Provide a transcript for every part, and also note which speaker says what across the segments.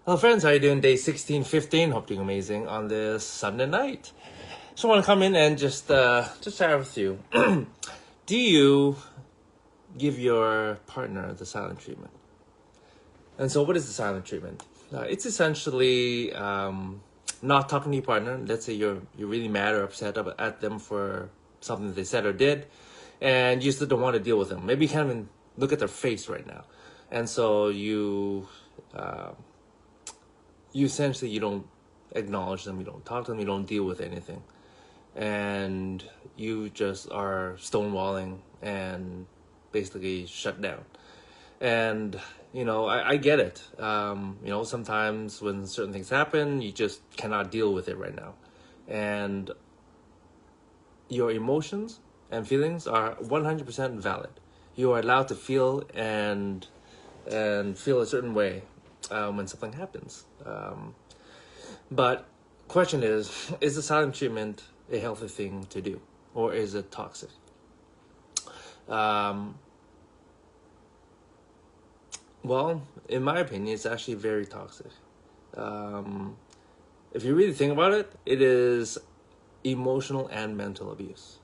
Speaker 1: Hello friends, how you doing? Day 16, 15. Hope doing amazing on this Sunday night. So I want to come in and just share with you. Do you give your partner the silent treatment? And so what is the silent treatment? It's essentially not talking to your partner. Let's say you're really mad or upset at them for something that they said or did, and you still don't want to deal with them. Maybe you can't even look at their face right now. And so you essentially you don't acknowledge them, you don't talk to them, you don't deal with anything, and you just are stonewalling and basically shut down. And I get it. Sometimes when certain things happen, you just cannot deal with it right now, and your emotions and feelings are 100% valid. You are allowed to feel and feel a certain way when something happens. But question is the silent treatment a healthy thing to do, or is it toxic? Um, well, in my opinion, it's actually very toxic. Um, if you really think about it, it is emotional and mental abuse.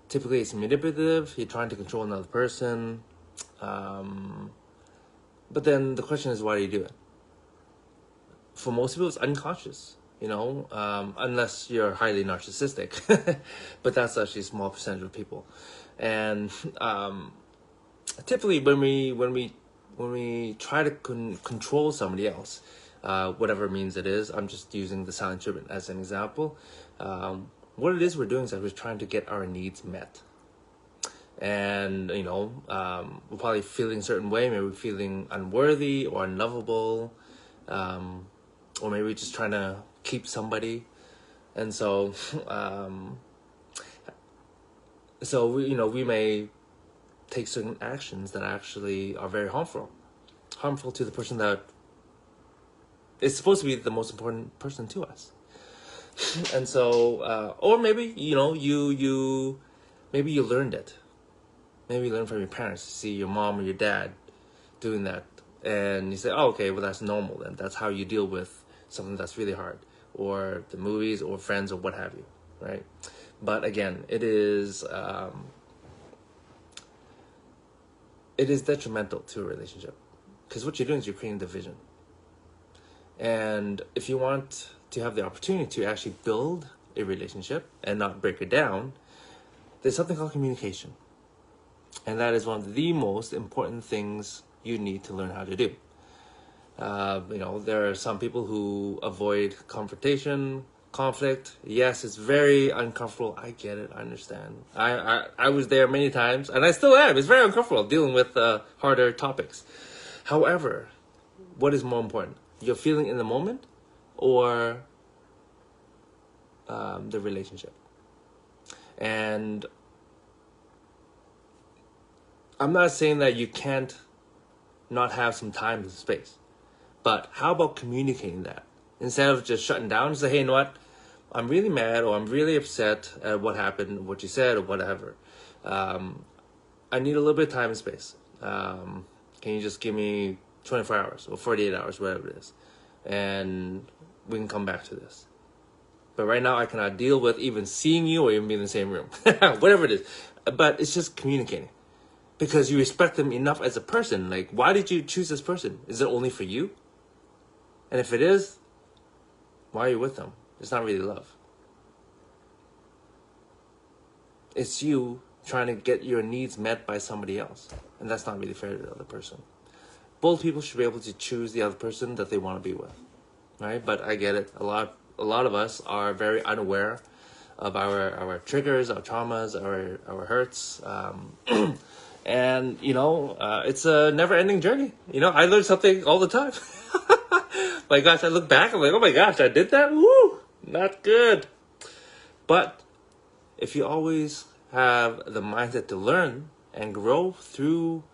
Speaker 1: Typically, it's manipulative. You're trying to control another person. Um, but then the question is, why do you do it? For most people, it's unconscious, unless you're highly narcissistic. But that's actually a small percentage of people. And typically, when we try to control somebody else, whatever means it is, I'm just using the silent treatment as an example. What it is we're doing is that we're trying to get our needs met. And we're probably feeling a certain way, maybe we're feeling unworthy or unlovable, or maybe we're just trying to keep somebody. And so we may take certain actions that actually are very harmful to the person that is supposed to be the most important person to us. And so or maybe maybe you learned it. Maybe you learn from your parents. You see your mom or your dad doing that, and you say, oh, okay, well, that's normal then. That's how you deal with something that's really hard, or the movies or friends or what have you, right? But again, it is detrimental to a relationship, because what you're doing is you're creating division. And if you want to have the opportunity to actually build a relationship and not break it down, there's something called communication. And that is one of the most important things you need to learn how to do. There are some people who avoid confrontation, conflict. Yes, it's very uncomfortable. I get it. I understand. I was there many times, and I still am. It's very uncomfortable dealing with harder topics. However, what is more important? Your feeling in the moment, or the relationship? And I'm not saying that you can't not have some time and space, but how about communicating that? Instead of just shutting down, say, hey, you know what? I'm really mad, or I'm really upset at what happened, what you said, or whatever. I need a little bit of time and space. Can you just give me 24 hours or 48 hours, whatever it is, and we can come back to this. But right now, I cannot deal with even seeing you or even being in the same room, whatever it is. But it's just communicating, because you respect them enough as a person. Like, why did you choose this person? Is it only for you? And if it is, why are you with them? It's not really love. It's you trying to get your needs met by somebody else. And that's not really fair to the other person. Both people should be able to choose the other person that they want to be with. Right? But I get it. A lot of us are very unaware of our triggers, our traumas, our hurts. And, it's a never-ending journey. I learn something all the time. My gosh, I look back, I'm like, oh my gosh, I did that? Woo! Not good. But if you always have the mindset to learn and grow through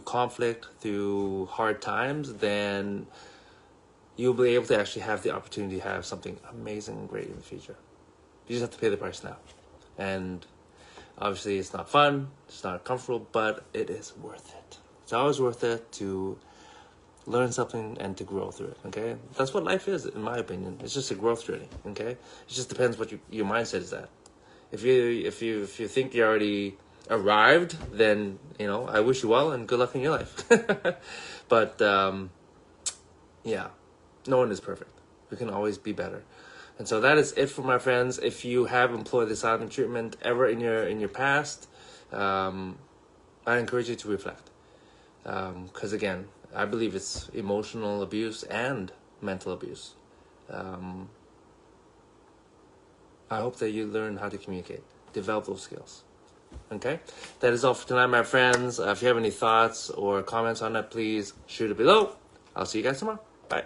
Speaker 1: conflict, through hard times, then you'll be able to actually have the opportunity to have something amazing and great in the future. You just have to pay the price now. And obviously it's not fun, it's not comfortable, but it is worth it. It's always worth it to learn something and to grow through it. Okay, that's what life is, in my opinion. It's just a growth journey. Okay, it just depends what your mindset is at. If you think you already arrived, then I wish you well and good luck in your life. But yeah, no one is perfect. We can always be better. And so that is it for my friends. If you have employed the silent treatment ever in your past, I encourage you to reflect. Because again, I believe it's emotional abuse and mental abuse. I hope that you learn how to communicate, develop those skills. Okay, that is all for tonight, my friends. If you have any thoughts or comments on that, please shoot it below. I'll see you guys tomorrow. Bye.